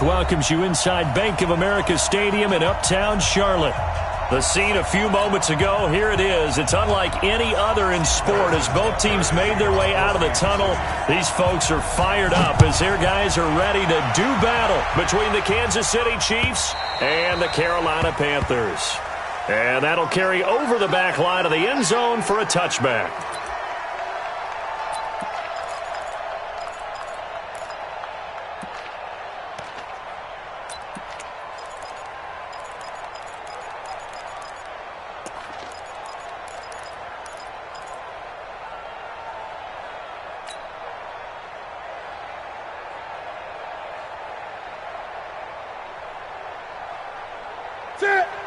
Welcomes you inside Bank of America Stadium in Uptown Charlotte. The scene a few moments ago, here it is. It's unlike any other in sport as both teams made their way out of the tunnel. These folks are fired up as their guys are ready to do battle between the Kansas City Chiefs and the Carolina Panthers. And that'll carry over the back line of the end zone for a touchback.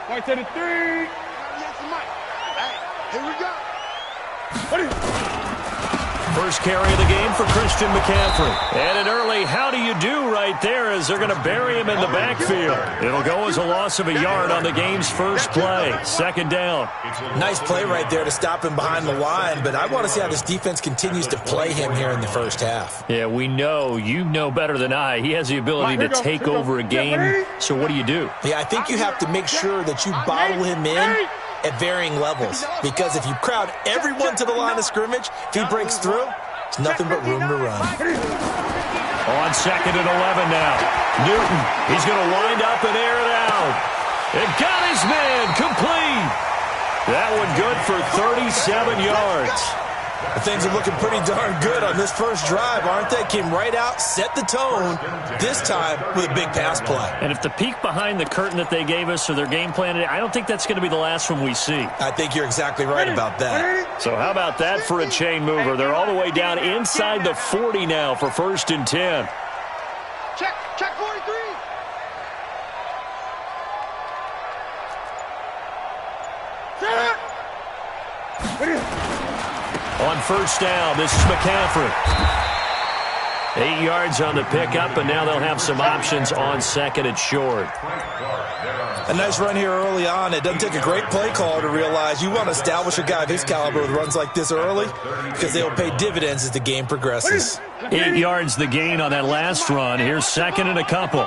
Point to the 3. Yes, Mike. Hey, here we go. First carry of the game for Christian McCaffrey. And an early how do you do right there as they're going to bury him in the backfield. It'll go as a loss of a yard on the game's first play. Second down. Nice play right there to stop him behind the line, but I want to see how this defense continues to play him here in the first half. Yeah, we know. You know better than I. He has the ability to take over a game. So what do you do? Yeah, I think you have to make sure that you bottle him in at varying levels, because if you crowd everyone to the line of scrimmage, if he breaks through, it's nothing but room to run. On second and 11 now. Newton, he's going to wind up and air it out. It got his man complete. That one good for 37 yards. Things are looking pretty darn good on this first drive, aren't they? Came right out, set the tone, this time with a big pass play. And if the peek behind the curtain that they gave us or their game plan, I don't think that's going to be the last one we see. I think you're exactly right about that. So how about that for a chain mover? They're all the way down inside the 40 now for 1st and 10. Check 43. On first down, this is McCaffrey. 8 yards on the pickup, and now they'll have some options on second and short. A nice run here early on. It doesn't take a great play caller to realize you want to establish a guy of his caliber with runs like this early, because they will pay dividends as the game progresses. 8 yards the gain on that last run. Here's second and a couple.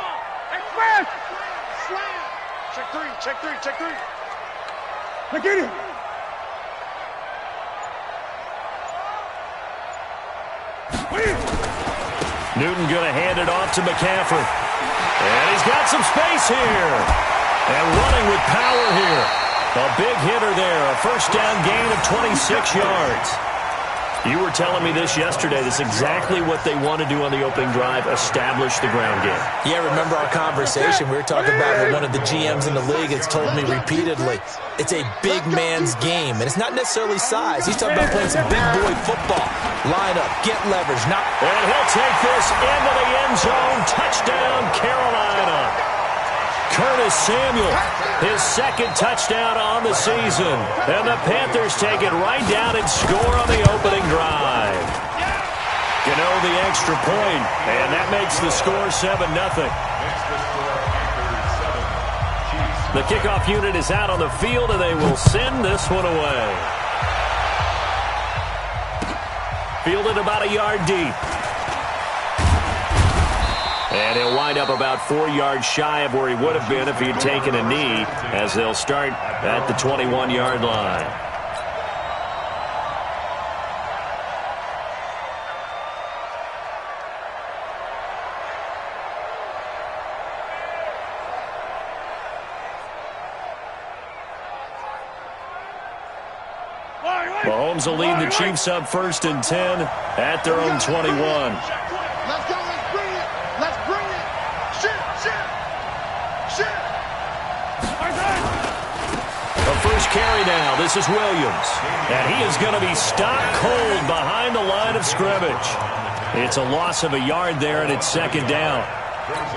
Check three. Look at him. Newton going to hand it off to McCaffrey. And he's got some space here. And running with power here. A big hitter there. A first down gain of 26 yards. You were telling me this yesterday. This is exactly what they want to do on the opening drive, establish the ground game. Yeah, remember our conversation? We were talking about one of the GMs in the league has told me repeatedly, it's a big man's game. And it's not necessarily size. He's talking about playing some big boy football. Line up, get leverage. And he'll take this into the end zone. Touchdown, Carolina. Curtis Samuel, his second touchdown on the season. And the Panthers take it right down and score on the opening drive. The extra point, and that makes the score 7-0. The kickoff unit is out on the field, and they will send this one away. Fielded about a yard deep. And he'll wind up about 4 yards shy of where he would have been if he had taken a knee, as they'll start at the 21-yard line. Mahomes will lead the Chiefs up 1st and 10 at their own 21. Let's go. Let's bring it. Shit. The first carry now. This is Williams. And he is going to be stopped cold behind the line of scrimmage. It's a loss of a yard there, and it's second down.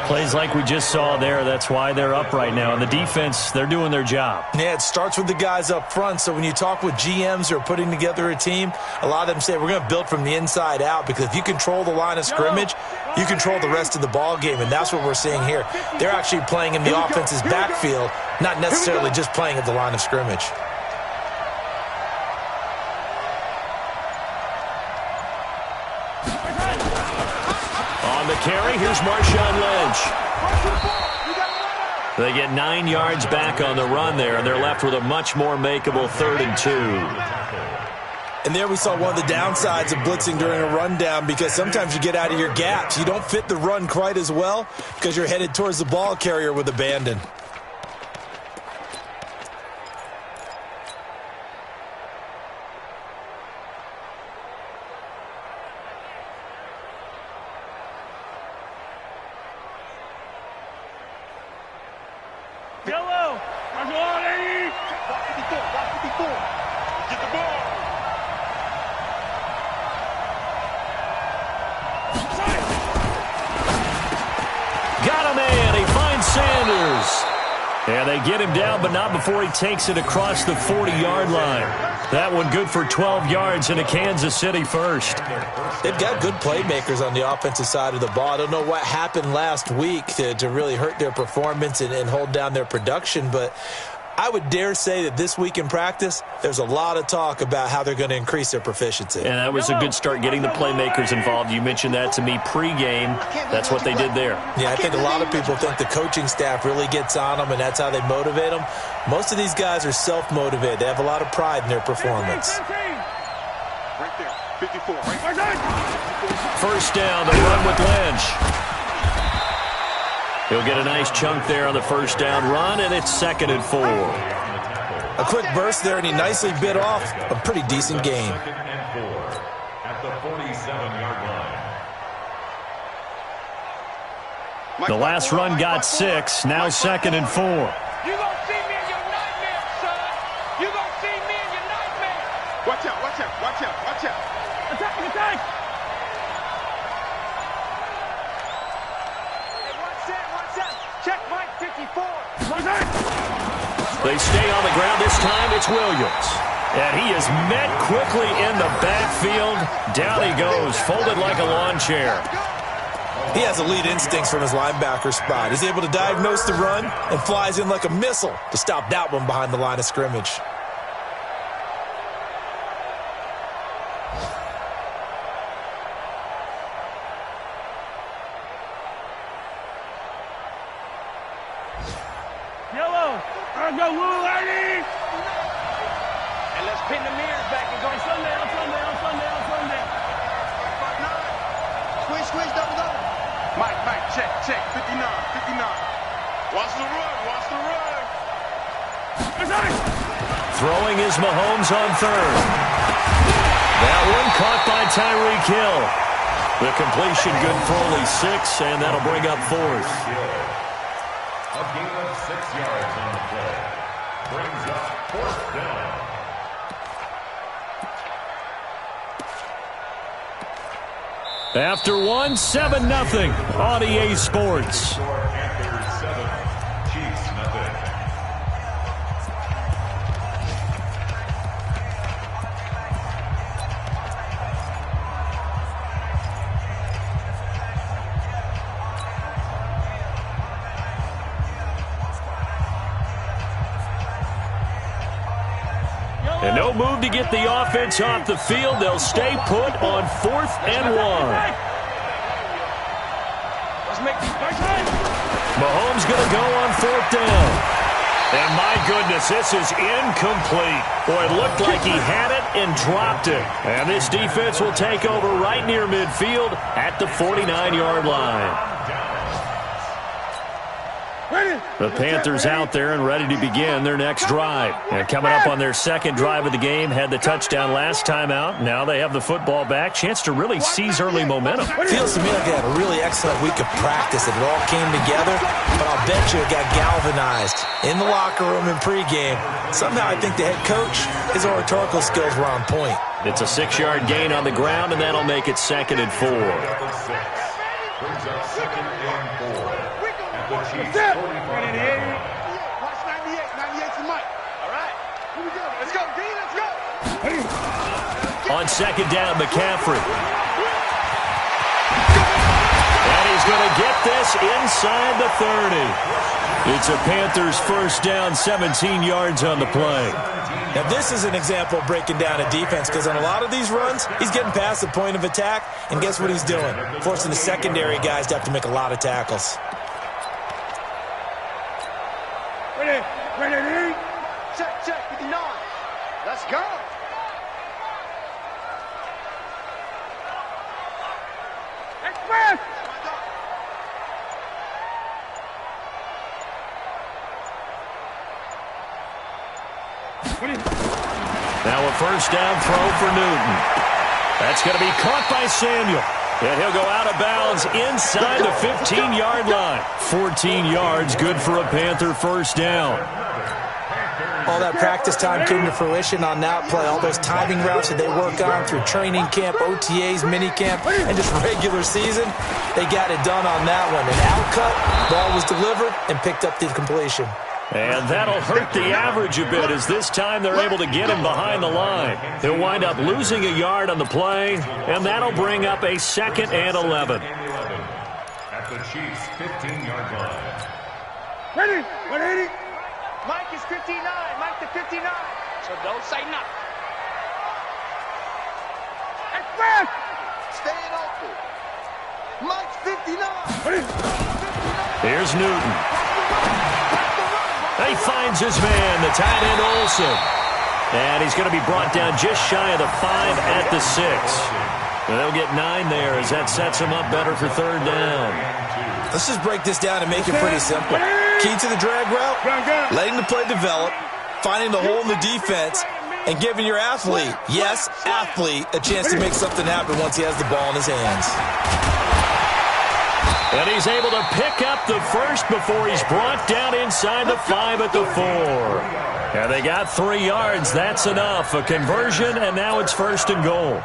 Plays like we just saw there. That's why they're up right now. And the defense, they're doing their job. Yeah, it starts with the guys up front. So when you talk with GMs who are putting together a team, a lot of them say we're going to build from the inside out, because if you control the line of scrimmage, you control the rest of the ball game. And that's what we're seeing here. They're actually playing in the offense's backfield, not necessarily just playing at the line of scrimmage. carry. Here's Marshawn Lynch. They get 9 yards back on the run there, and they're left with a much more makeable 3rd and 2. And there we saw one of the downsides of blitzing during a rundown, because sometimes you get out of your gaps. You don't fit the run quite as well because you're headed towards the ball carrier with abandon. Yellow. Marshall, lady. Block 54. Block 54. Get the ball. Got a man. He finds Sanders. And they get him down, but not before he takes it across the 40-yard line. That one good for 12 yards into Kansas City first. They've got good playmakers on the offensive side of the ball. I don't know what happened last week to really hurt their performance and hold down their production, but I would dare say that this week in practice, there's a lot of talk about how they're going to increase their proficiency. And that was a good start, getting the playmakers involved. You mentioned that to me pregame. That's what they did there. Yeah, I think a lot of people think the coaching staff really gets on them, and that's how they motivate them. Most of these guys are self-motivated. They have a lot of pride in their performance. Right there. 54. First down, the run with Lynch. He'll get a nice chunk there on the first down run, and it's 2nd and 4. A quick burst there, and he nicely bit off a pretty decent gain. At the 47-yard line. The last run got 6, now 2nd and 4. You gonna see me in your nightmare, son. You gonna see me in your nightmare. Watch out, watch out, watch out, watch out. Attack, attack. Check Mike 54. They stay on the ground. This time it's Williams. And he is met quickly in the backfield. Down he goes, folded like a lawn chair. He has elite instincts from his linebacker spot. He's able to diagnose the run and flies in like a missile to stop that one behind the line of scrimmage. Yellow. I go, little lady. And let's pin the mirrors back and go sundown. Switch, double. Mike, check, 59. Watch the run. Throwing is Mahomes on 3rd. That one caught by Tyreek Hill. The completion good for only 6, and that'll bring up 4th. A gain of 6 yards on the play. Brings up 4th down. After 1, 7-0 on EA Sports. Panthers 7, Chiefs nothing. And no move to get the offense off the field. They'll stay put on 4th and 1. Mahomes going to go on 4th down. And my goodness, this is incomplete. Boy, it looked like he had it and dropped it. And this defense will take over right near midfield at the 49-yard line. The Panthers out there and ready to begin their next drive. And coming up on their 2nd drive of the game, had the touchdown last time out. Now they have the football back. Chance to really seize early momentum. Feels to me like they had a really excellent week of practice. It all came together, but I'll bet you it got galvanized in the locker room in pregame. Somehow I think the head coach, his oratorical skills were on point. It's a 6-yard gain on the ground, and that'll make it 2nd and 4. Brings up 2nd and 4. At the Chiefs 45. Watch 98. 98 to Mike. All right. Here we go. Let's go, D. Let's go. On 2nd down, McCaffrey. And he's going to get this inside the 30. It's a Panthers first down, 17 yards on the play. Now, this is an example of breaking down a defense because on a lot of these runs, he's getting past the point of attack, and guess what he's doing? Forcing the secondary guys to have to make a lot of tackles. Ready, ready, check, 59. Let's go. Express. Now a first down throw for Newton. That's going to be caught by Samuel. And he'll go out of bounds inside the 15-yard line. 14 yards, good for a Panther first down. All that practice time came to fruition on that play. All those timing routes that they work on through training camp, OTAs, minicamp, and just regular season, they got it done on that one. An out cut, ball was delivered, and picked up the completion. And that'll hurt the average a bit as this time they're able to get him behind the line. He'll wind up losing a yard on the play, and that'll bring up a 2nd and 11. At the Chiefs' 15-yard line. Ready, 180. Mike is 59. Mike to 59. So don't say nothing. Express. Staying open. Mike's 59. Here's Newton. He finds his man, the tight end Olsen. And he's going to be brought down just shy of the 5 at the 6. And they'll get 9 there as that sets him up better for third down. Let's just break this down and make it pretty simple. Key to the drag route, letting the play develop, finding the hole in the defense, and giving your athlete, yes, athlete, a chance to make something happen once he has the ball in his hands. And he's able to pick up the first before he's brought down inside the 5 at the 4. And they got 3 yards. That's enough. A conversion, and now it's 1st and goal.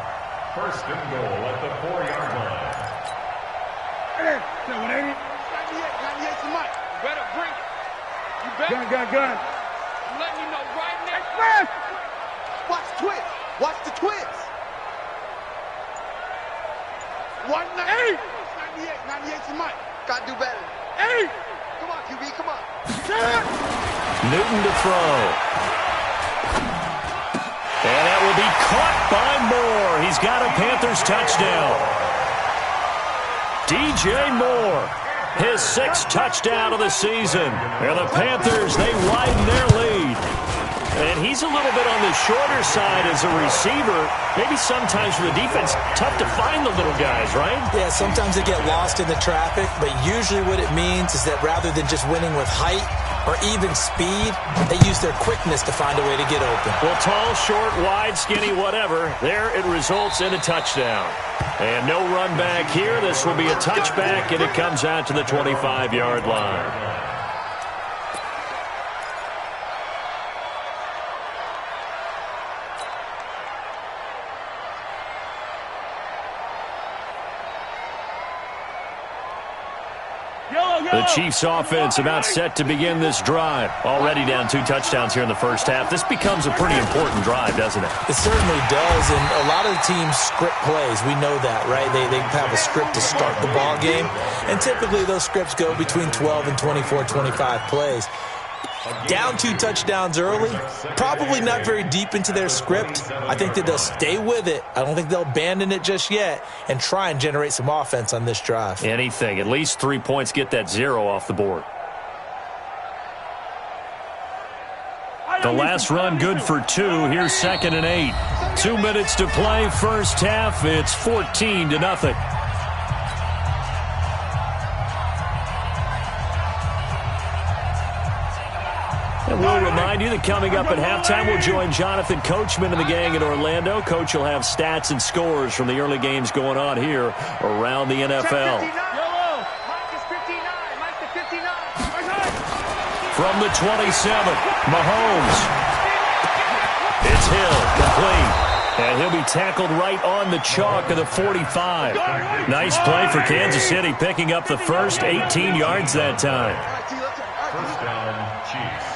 1st and goal at the 4-yard line. 98 to Mike. You better bring it. You better. Gun. You let me know right now. Express. Watch twist. Watch the twist. 198. 98 to Mike. Gotta do better. 8. Come on, QB, come on. Newton to throw. And that will be caught by Moore. He's got a Panthers touchdown. DJ Moore, his 6th touchdown of the season. And the Panthers, they widen their lead. And he's a little bit on the shorter side as a receiver. Maybe sometimes for the defense, tough to find the little guys, right? Yeah, sometimes they get lost in the traffic, but usually what it means is that rather than just winning with height or even speed, they use their quickness to find a way to get open. Well, tall, short, wide, skinny, whatever, there it results in a touchdown. And no run back here. This will be a touchback, and it comes out to the 25-yard line. The Chiefs offense about set to begin this drive. Already down 2 touchdowns here in the first half. This becomes a pretty important drive, doesn't it? It certainly does, and a lot of the teams script plays. We know that, right? They have a script to start the ball game, and typically those scripts go between 12 and 24, 25 plays. Down 2 touchdowns early, probably not very deep into their script. I think that they'll stay with it. I don't think they'll abandon it just yet and try and generate some offense on this drive. Anything. At least 3 points, get that 0 off the board. The last run good for 2. Here's 2nd and 8. 2 minutes to play first half. It's 14-0. And we'll remind you that coming up at halftime, we'll join Jonathan Coachman and the gang in Orlando. Coach will have stats and scores from the early games going on here around the NFL. From the 27, Mahomes. It's Hill, complete. And he'll be tackled right on the chalk of the 45. Nice play for Kansas City, picking up the first 18 yards that time. First down, Chiefs.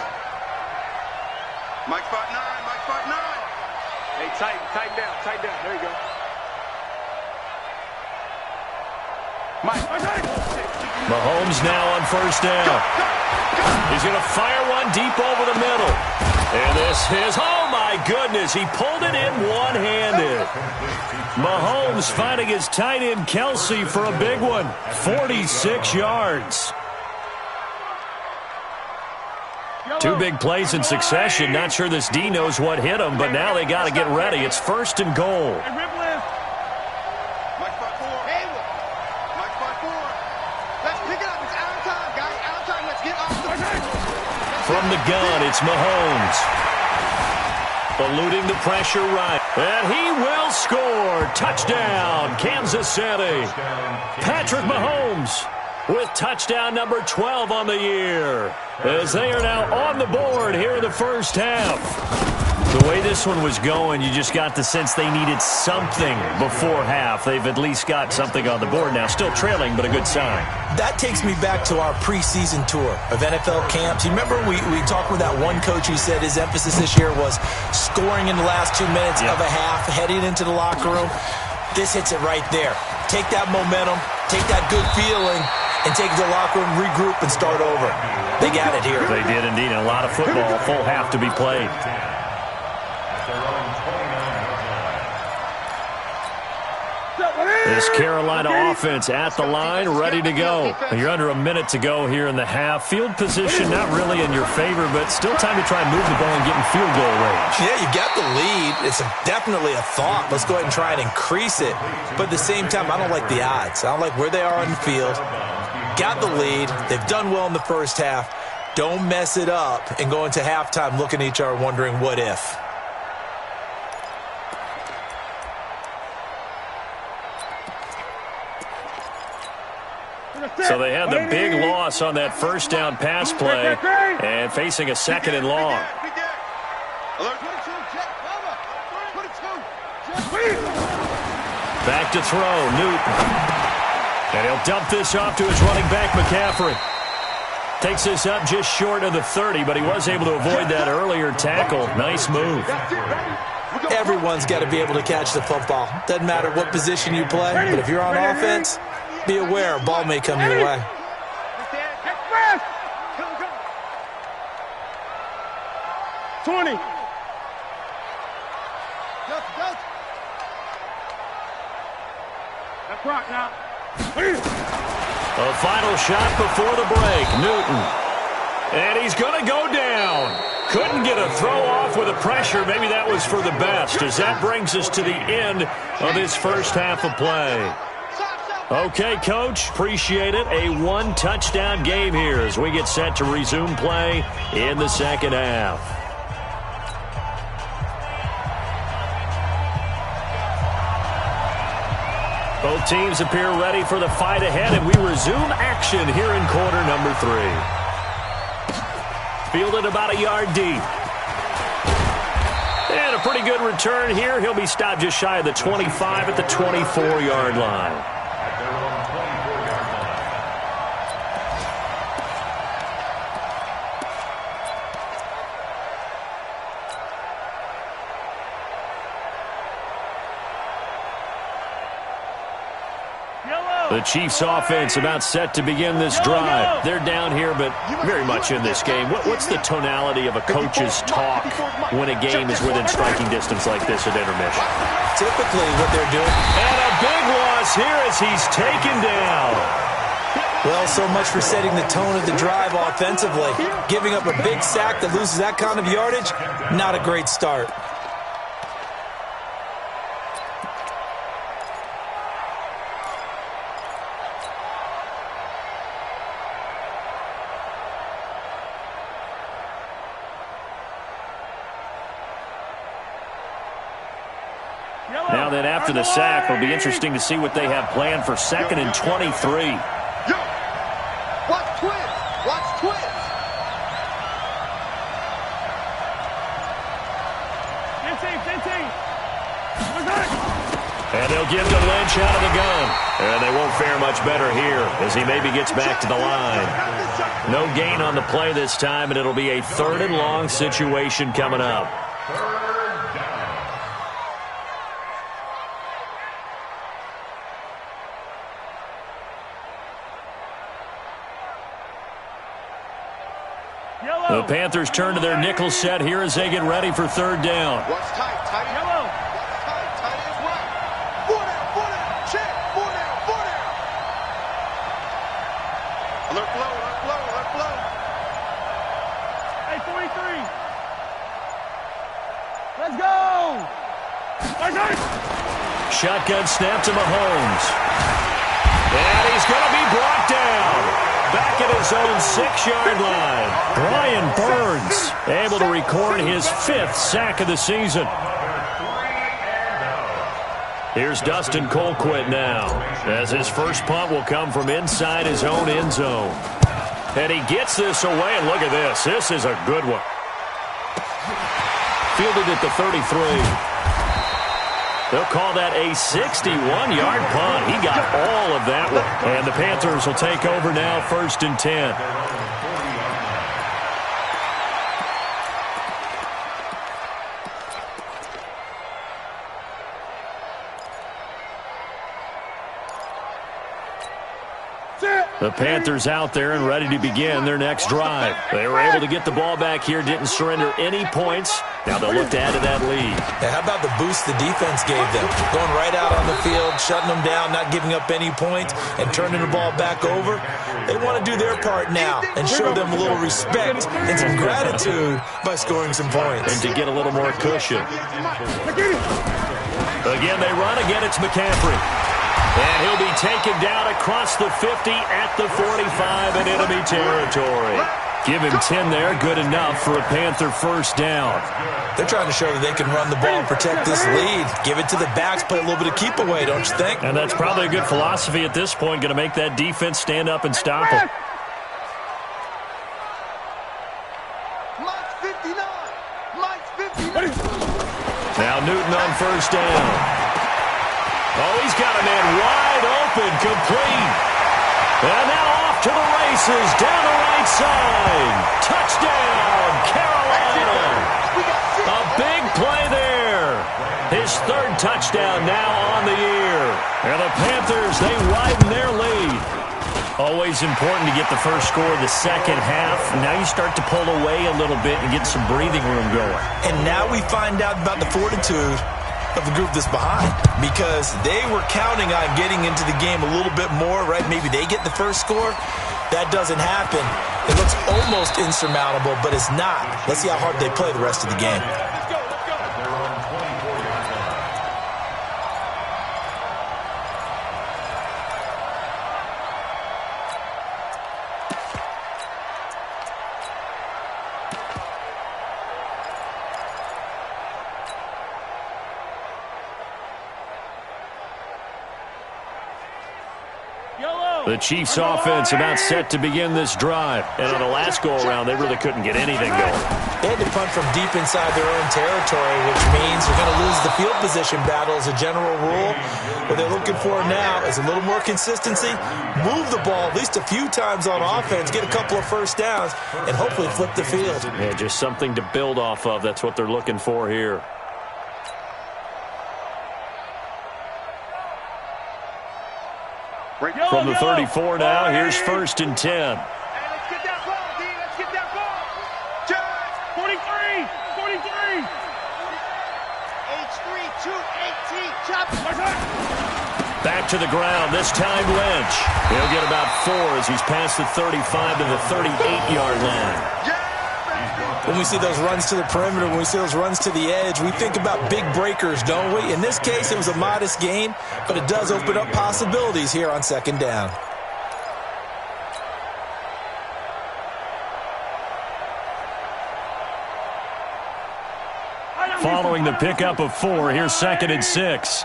Mike spot 9. Hey, tighten down. There you go. Mike. Mahomes now on first down. He's going to fire one deep over the middle. And this is, oh my goodness, he pulled it in one-handed. Mahomes finding his tight end Kelsey for a big one. 46 yards. Two big plays in succession. Not sure this D knows what hit him, but now they got to get ready. It's first and goal. From the gun, it's Mahomes. Eluding the pressure right. And he will score. Touchdown, Kansas City. Patrick Mahomes with touchdown number 12 on the year, as they are now on the board here in the first half. The way this one was going, you just got the sense they needed something before half. They've at least got something on the board now. Still trailing, but a good sign. That takes me back to our preseason tour of NFL camps. You remember we talked with that one coach who said his emphasis this year was scoring in the last 2 minutes of a half, heading into the locker room. This hits it right there. Take that momentum, take that good feeling, and take it to the locker room, regroup, and start over. They got it here. They did indeed. And a lot of football, full half to be played. This Carolina offense at the line, ready to go. You're under a minute to go here in the half. Field position not really in your favor, but still time to try and move the ball and get in field goal range. Yeah, you got the lead. It's definitely a thought. Let's go ahead and try and increase it. But at the same time, I don't like the odds. I don't like where they are on the field. Got the lead. They've done well in the first half. Don't mess it up and go into halftime looking at each other wondering what if. So they had the big loss on that first down pass play and facing a second and long. Back to throw, Newton. And he'll dump this off to his running back, McCaffrey. Takes this up just short of the 30, but he was able to avoid that earlier tackle. Nice move. Everyone's got to be able to catch the football. Doesn't matter what position you play, but if you're on offense, be aware a ball may come your way. That's right now. A final shot before the break. Newton. And he's going to go down. Couldn't get a throw off with the pressure. Maybe that was for the best, as that brings us to the end of this first half of play. Okay, Coach, appreciate it. A one-touchdown game here as we get set to resume play in the second half. Both teams appear ready for the fight ahead, and we resume action here in quarter number 3. Fielded about a yard deep. And a pretty good return here. He'll be stopped just shy of the 25 at the 24-yard line. The Chiefs offense about set to begin this drive. They're down here, but very much in this game. What's the tonality of a coach's talk when a game is within striking distance like this at intermission? Typically what they're doing. And a big loss here as he's taken down. Well, so much for setting the tone of the drive offensively. Giving up a big sack that loses that kind of yardage, not a great start. Now then, after the sack, it'll be interesting to see what they have planned for 2nd and 23. Watch twist. Watch twist. And they'll give to Lynch out of the gun. And they won't fare much better here as he maybe gets back to the line. No gain on the play this time, and it'll be a 3rd and long situation coming up. The Panthers turn to their nickel set here as they get ready for third down. What's tight? Tight end. Yellow. What's tight? Tight end's right. 4 down. Check. 4 down. 4 down. Alert flow. Alert flow. Alert flow. Hey, 43. Let's go. Shotgun snap to Mahomes. And he's going to be brought down. Back at his own 6-yard line. Brian Burns able to record his 5th sack of the season. Here's Dustin Colquitt now, as his first punt will come from inside his own end zone. And he gets this away, and look at this. This is a good one. Fielded at the 33. They'll call that a 61-yard punt. He got all of that one. And the Panthers will take over now, 1st and 10. The Panthers out there and ready to begin their next drive. They were able to get the ball back here, didn't surrender any points. Now they'll look to add to that lead. Yeah, how about the boost the defense gave them? Going right out on the field, shutting them down, not giving up any points, and turning the ball back over. They want to do their part now and show them a little respect and some gratitude by scoring some points. And to get a little more cushion. Again, they run. Again, it's McCaffrey. And he'll be taken down across the 50 at the 45 in enemy territory. Give him 10 there. Good enough for a Panther first down. They're trying to show that they can run the ball and protect this lead. Give it to the backs, play a little bit of keep away, don't you think? And that's probably a good philosophy at this point. Going to make that defense stand up and stop them. Mike's 59. Mike's 59. Now Newton on first down. Oh, he's got a man wide open, complete. And now off to the races, down the right side. Touchdown, Carolina. A big play there. His 3rd touchdown now on the year. And the Panthers, they widen their lead. Always important to get the first score of the second half. Now you start to pull away a little bit and get some breathing room going. And now we find out about the fortitude of the group that's behind, because they were counting on getting into the game a little bit more, right? Maybe they get the first score. That doesn't happen. It looks almost insurmountable, but it's not. Let's see how hard they play the rest of the game. The Chiefs' offense about set to begin this drive. And on the last go-around, they really couldn't get anything going. They had to punt from deep inside their own territory, which means they're going to lose the field position battle as a general rule. What they're looking for now is a little more consistency, move the ball at least a few times on offense, get a couple of first downs, and hopefully flip the field. Yeah, just something to build off of. That's what they're looking for here. From the 34 now, here's 1st and 10. Hey, let's get that ball, D. Let's get that ball. Charge. 43. 43. H3, 218. Chop. Back to the ground, this time Lynch. He'll get about 4 as he's past the 35 to the 38-yard line. When we see those runs to the perimeter, when we see those runs to the edge, we think about big breakers, don't we? In this case, it was a modest gain, but it does open up possibilities here on 2nd down. Following the pickup of 4, here's 2nd and 6.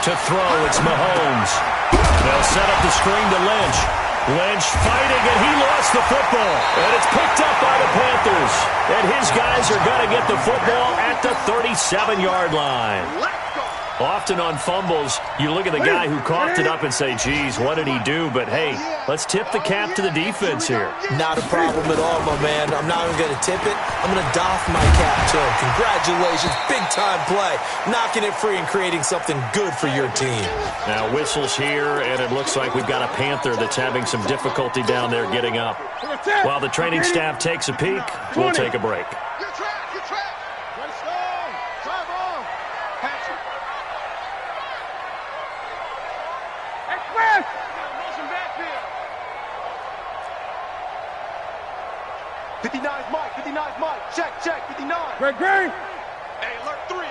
To throw, it's Mahomes. They'll set up the screen to Lynch. Lynch fighting, and he lost the football. And it's picked up by the Panthers. And his guys are going to get the football at the 37-yard line. Let's go. Often on fumbles, you look at the guy who coughed it up and say, geez, what did he do? But, hey, let's tip the cap to the defense here. Not a problem at all, my man. I'm not even going to tip it. I'm going to doff my cap to him. Congratulations. Big-time play. Knocking it free and creating something good for your team. Now, whistles here, and it looks like we've got a Panther that's having some difficulty down there getting up. While the training staff takes a peek, we'll take a break. Check, 59. Great. Hey, alert 3.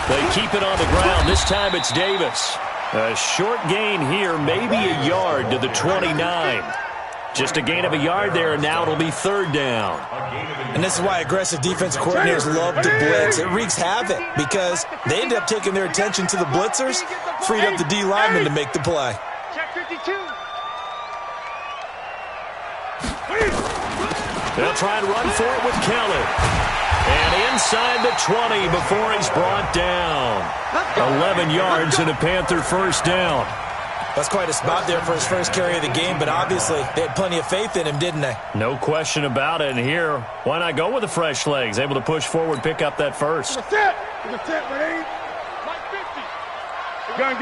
They keep it on the ground. This time it's Davis. A short gain here, maybe a yard to the 29. Just a gain of a yard there, and now it'll be third down. And this is why aggressive defensive coordinators love to blitz. It wreaks havoc because they end up taking their attention to the blitzers, freed up the D lineman to make the play. Check 52. They'll try and run for it with Kelly. And inside the 20 before he's brought down. 11 yards and a Panther first down. That's quite a spot there for his first carry of the game, but obviously they had plenty of faith in him, didn't they? No question about it. And here, why not go with the fresh legs? Able to push forward, pick up that first. Mike 50. Gun.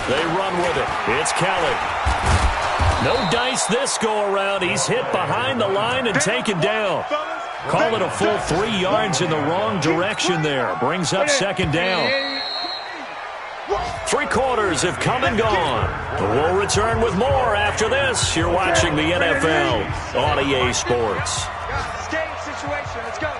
They run with it. It's Kelly. No dice this go-around. He's hit behind the line and taken down. Call it a full 3 yards in the wrong direction there. Brings up second down. 3 quarters have come and gone. We'll return with more after this. You're watching the NFL on EA Sports. Game situation. Let's go.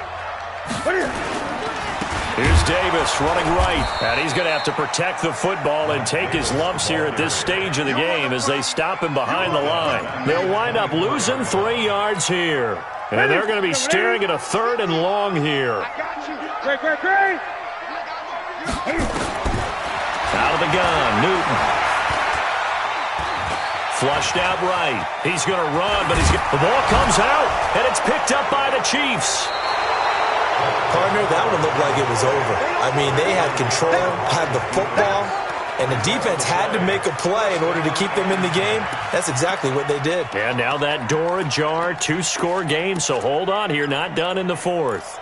Here's Davis running right, and he's going to have to protect the football and take his lumps here at this stage of the game as they stop him behind the line. They'll wind up losing 3 yards here, and they're going to be staring at a third and long here. Great. Out of the gun, Newton. Flushed out right. He's going to run, but the ball comes out, and it's picked up by the Chiefs. Partner, that one looked like it was over. I mean, they had control, had the football, and the defense had to make a play in order to keep them in the game. That's exactly what they did. And now that door ajar, 2-score game, so hold on here, not done in the fourth.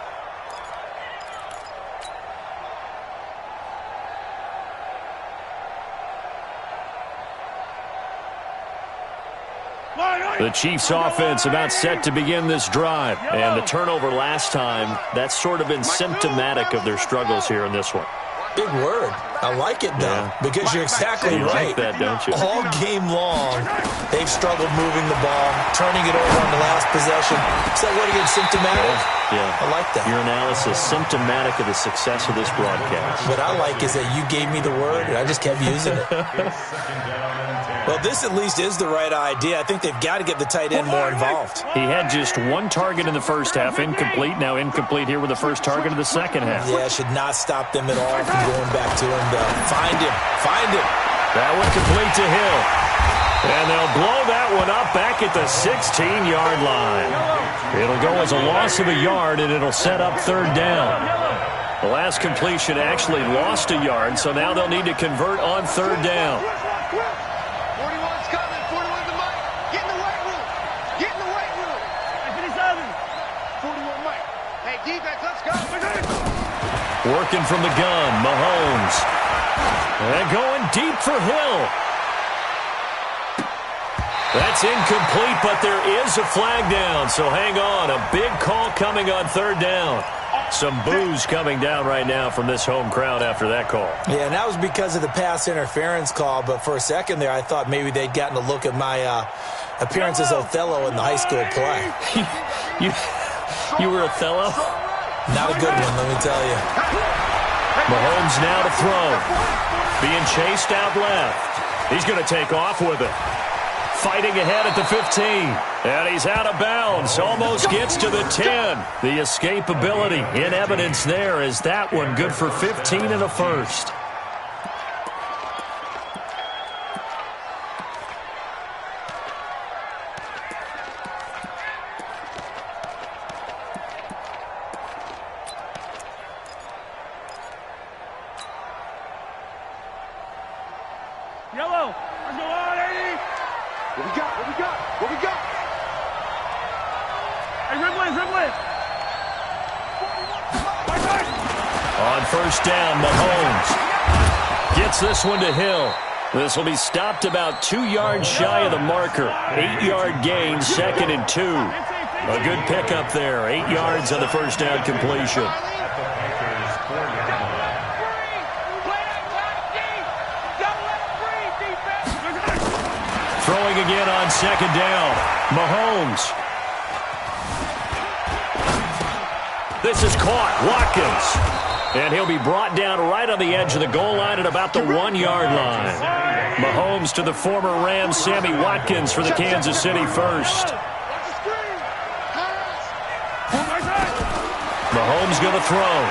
The Chiefs offense about set to begin this drive. And the turnover last time, that's sort of been symptomatic of their struggles here in this one. Big word. I like it, though, because you're exactly right. Like that, don't you? All game long, they've struggled moving the ball, turning it over on the last possession. So what again, symptomatic? Yeah. I like that. Your analysis, symptomatic of the success of this broadcast. What I like is that you gave me the word, and I just kept using it. Well, this at least is the right idea. I think they've got to get the tight end more involved. He had just 1 target in the first half, incomplete. Now incomplete here with the first target of the second half. Yeah, should not stop them at all from going back to him, though. Find him. That one complete to Hill. And they'll blow that one up back at the 16-yard line. It'll go as a loss of a yard, and it'll set up third down. The last completion actually lost a yard, so now they'll need to convert on third down. 41's coming. 41 to Mike. Get in the weight room. 41 Mike. Hey, defense, let's go. Working from the gun, Mahomes. And going deep for Hill. That's incomplete, but there is a flag down, so hang on. A big call coming on third down. Some boos coming down right now from this home crowd after that call. Yeah, and that was because of the pass interference call, but for a second there I thought maybe they'd gotten a look at my appearance as Othello in the high school play. You were Othello? Not a good one, let me tell you. Mahomes now to throw. Being chased out left. He's going to take off with it. Fighting ahead at the 15. And he's out of bounds. Almost gets to the 10. The escapability in evidence there is that one good for 15 and a first. Yellow. Let's go on, 80. What we got? What we got? What we got? Hey, Ripley. On first down, Mahomes gets this one to Hill. This will be stopped about 2 yards shy of the marker. 8-yard gain, 2nd and 2. A good pickup there. 8 yards on the first down completion. Throwing again on 2nd down. Mahomes. This is caught. Watkins. And he'll be brought down right on the edge of the goal line at about the 1-yard line. Mahomes to the former Ram, Sammy Watkins, for the Kansas City first. Mahomes going to throw.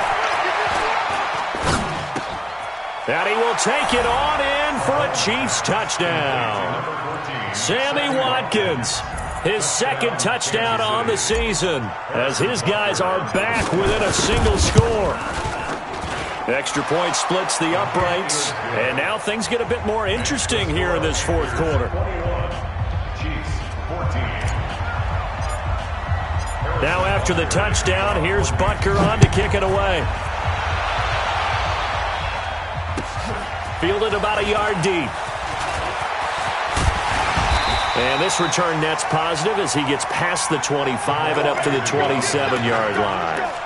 And he will take it on in for a Chiefs touchdown. Sammy Watkins, his 2nd touchdown on the season, as his guys are back within a single score. Extra point splits the uprights, and now things get a bit more interesting here in this 4th quarter. Now after the touchdown, here's Butker on to kick it away. Fielded about a yard deep. And this return net's positive as he gets past the 25 and up to the 27-yard line.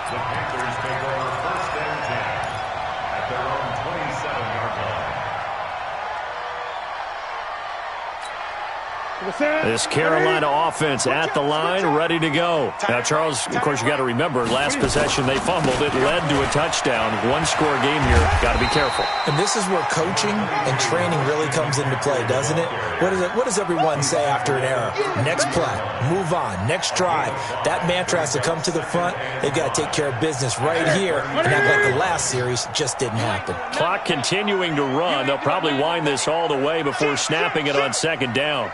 This Carolina offense at the line, ready to go. Now, Charles, of course, you got to remember, last possession they fumbled. It led to a touchdown. 1-score game here. Got to be careful. And this is where coaching and training really comes into play, doesn't it? What does everyone say after an error? Next play, move on, next drive. That mantra has to come to the front. They've got to take care of business right here. And act like the last series just didn't happen. Clock continuing to run. They'll probably wind this all the way before snapping it on 2nd down.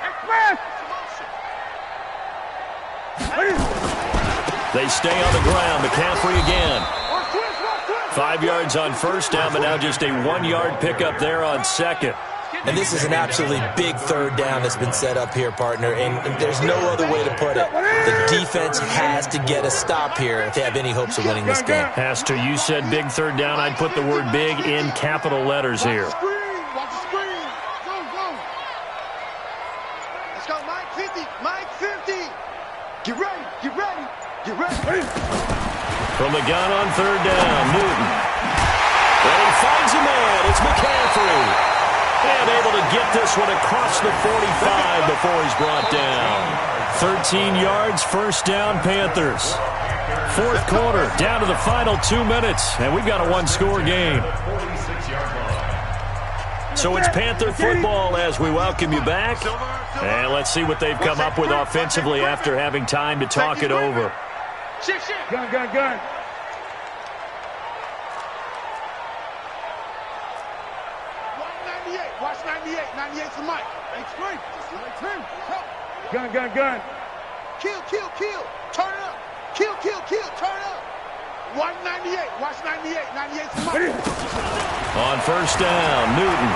They stay on the ground. McCaffrey again. 5 yards on first down, but now just a 1-yard pickup there on 2nd. And this is an absolutely big 3rd down that's been set up here, partner, and there's no other way to put it. The defense has to get a stop here if they have any hopes of winning this game. Has to. You said big 3rd down. I'd put the word big in capital letters here. Watch the screen. Go. Let's go, Mike 50. Mike 50. Get ready. From the gun on 3rd down, Newton. And he finds a man. It's McCaffrey. And able to get this one across the 45 before he's brought down. 13 yards, first down, Panthers. 4th quarter, down to the final 2 minutes, and we've got a 1-score game. So it's Panther football as we welcome you back. And let's see what they've come up with offensively after having time to talk it over. Gun. Watch 98. 98 for Mike. Extreme. Gun. Kill. Turn it up. Kill. Turn it up. Watch 98. Watch 98. 98 for Mike. On first down, Newton.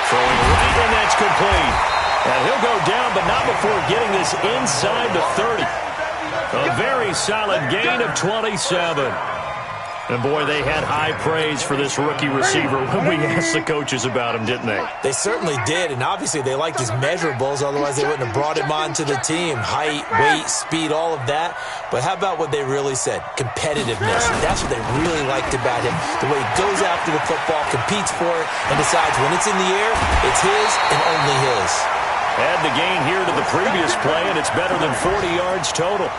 Throwing right, and that's complete. And he'll go down, but not before getting this inside the 30. A very solid gain of 27. And, boy, they had high praise for this rookie receiver when we asked the coaches about him, didn't they? They certainly did, and obviously they liked his measurables. Otherwise, they wouldn't have brought him onto the team. Height, weight, speed, all of that. But how about what they really said? Competitiveness. That's what they really liked about him. The way he goes after the football, competes for it, and decides when it's in the air, it's his and only his. Add the gain here to the previous play, and it's better than 40 yards total.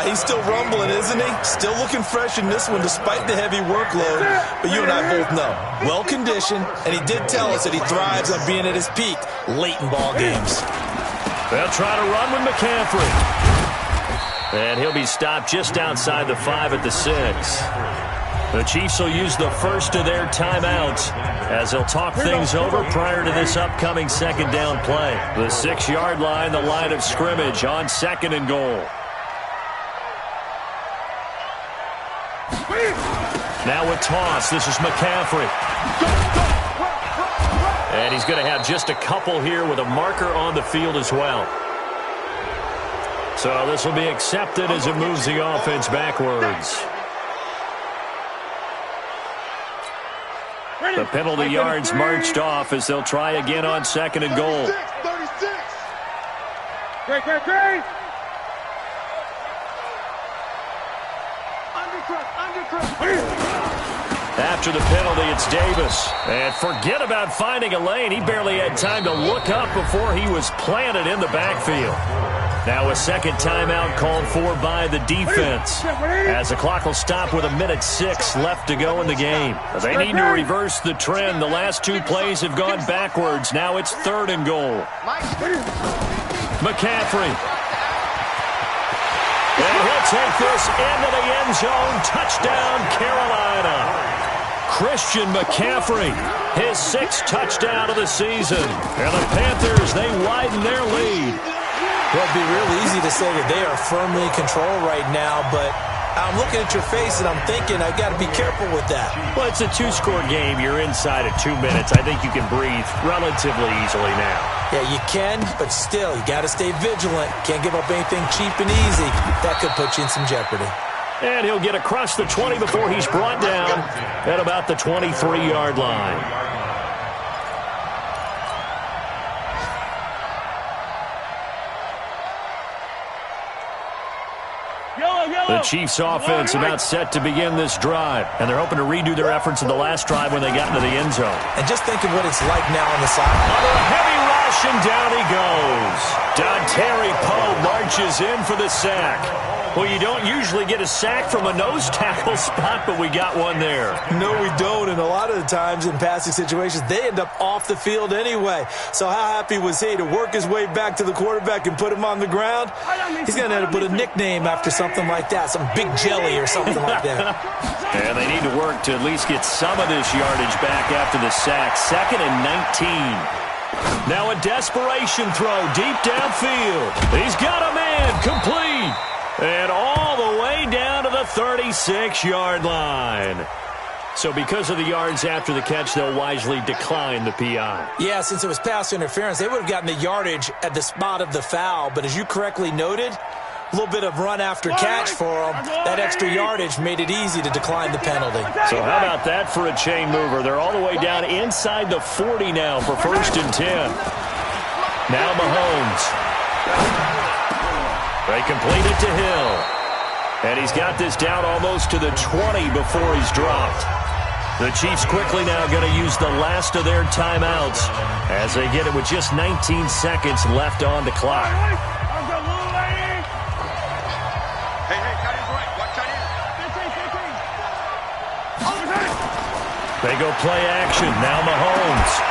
He's still rumbling, isn't he? Still looking fresh in this one despite the heavy workload. But you and I both know, well-conditioned, and he did tell us that he thrives on being at his peak late in ball games. They'll try to run with McCaffrey. And he'll be stopped just outside the 5 at the 6. The Chiefs will use the first of their timeouts as they'll talk things over prior to this upcoming 2nd down play. The 6-yard line, the line of scrimmage on 2nd and goal. Now a toss. This is McCaffrey. And he's going to have just a couple here with a marker on the field as well. So this will be accepted as it moves the offense backwards. The penalty yards marched off as they'll try again on 2nd and goal. 36. Great. After the penalty, it's Davis. And forget about finding a lane. He barely had time to look up before he was planted in the backfield. Now a second timeout called for by the defense, as the clock will stop with 1:06 left to go in the game. They need to reverse the trend. The last 2 plays have gone backwards. Now it's 3rd and goal. McCaffrey. And he'll take this into the end zone. Touchdown, Carolina. Christian McCaffrey, his 6th touchdown of the season. And the Panthers, they widen their lead. Well, it'd be real easy to say that they are firmly in control right now, but I'm looking at your face and I'm thinking I've got to be careful with that. Well, it's a 2-score game. You're inside of 2 minutes. I think you can breathe relatively easily now. Yeah, you can, but still, you got to stay vigilant. Can't give up anything cheap and easy. That could put you in some jeopardy. And he'll get across the 20 before he's brought down at about the 23-yard line. The Chiefs' offense about set to begin this drive, and they're hoping to redo their efforts in the last drive when they got into the end zone. And just think of what it's like now on the side. Under a heavy rush, and down he goes. Dontari Poe marches in for the sack. Well, you don't usually get a sack from a nose tackle spot, but we got one there. No, we don't, and a lot of the times in passing situations, they end up off the field anyway. So how happy was he to work his way back to the quarterback and put him on the ground? He's going to end up with a nickname after something like that, some Big Jelly or something like that. And they need to work to at least get some of this yardage back after the sack. 2nd and 19. Now a desperation throw deep downfield. He's got a man, complete. And all the way down to the 36-yard line. So because of the yards after the catch, they'll wisely decline the PI. Yeah, since it was pass interference, they would have gotten the yardage at the spot of the foul. But as you correctly noted, a little bit of run after catch for them. That extra yardage made it easy to decline the penalty. So how about that for a chain mover? They're all the way down inside the 40 now for 1st and 10. Now Mahomes. They complete it to Hill. And he's got this down almost to the 20 before he's dropped. The Chiefs quickly now going to use the last of their timeouts as they get it with just 19 seconds left on the clock. They go play action. Now Mahomes.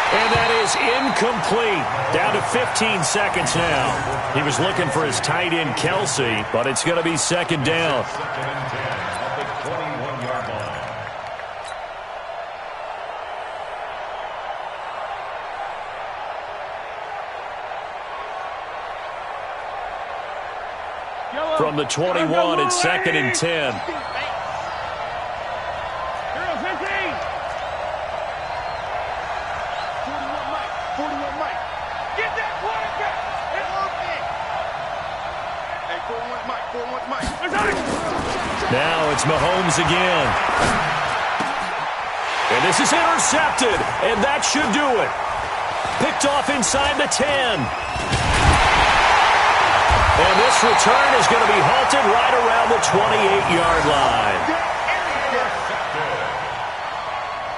And that is incomplete. Down to 15 seconds now. He was looking for his tight end, Kelsey, but it's going to be 2nd down. 2nd and 10 at the 21-yard line. From the 21, it's 2nd and 10. Now it's Mahomes again. And this is intercepted, and that should do it. Picked off inside the 10. And this return is going to be halted right around the 28-yard line.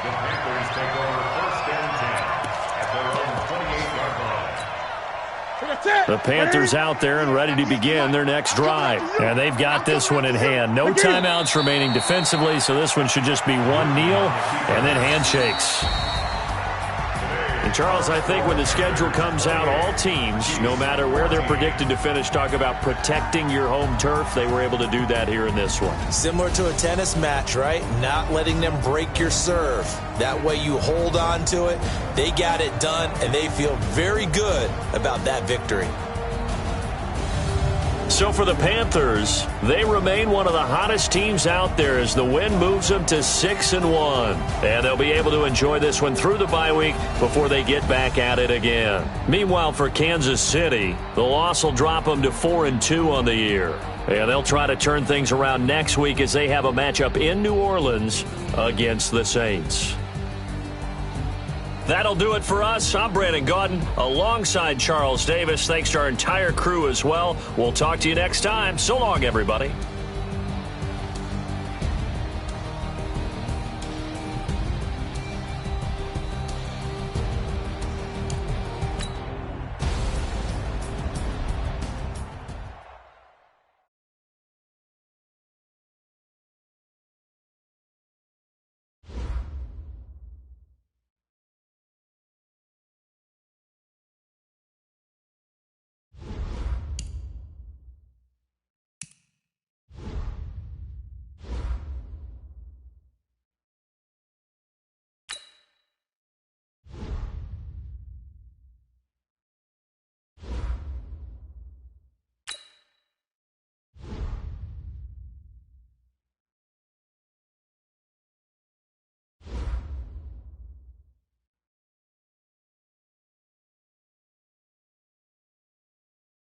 The Panthers take over 1st and 10 at their own 28-yard line. The Panthers out there and ready to begin their next drive. And they've got this one in hand. No timeouts remaining defensively, so this one should just be one kneel and then handshakes. And Charles, I think when the schedule comes out, all teams, no matter where they're predicted to finish, talk about protecting your home turf. They were able to do that here in this one. Similar to a tennis match, right? Not letting them break your serve. That way you hold on to it. They got it done, and they feel very good about that victory. So for the Panthers, they remain one of the hottest teams out there as the win moves them to 6-1. And they'll be able to enjoy this one through the bye week before they get back at it again. Meanwhile, for Kansas City, the loss will drop them to 4-2 on the year. And they'll try to turn things around next week as they have a matchup in New Orleans against the Saints. That'll do it for us. I'm Brandon Gaudin alongside Charles Davis. Thanks to our entire crew as well. We'll talk to you next time. So long, everybody.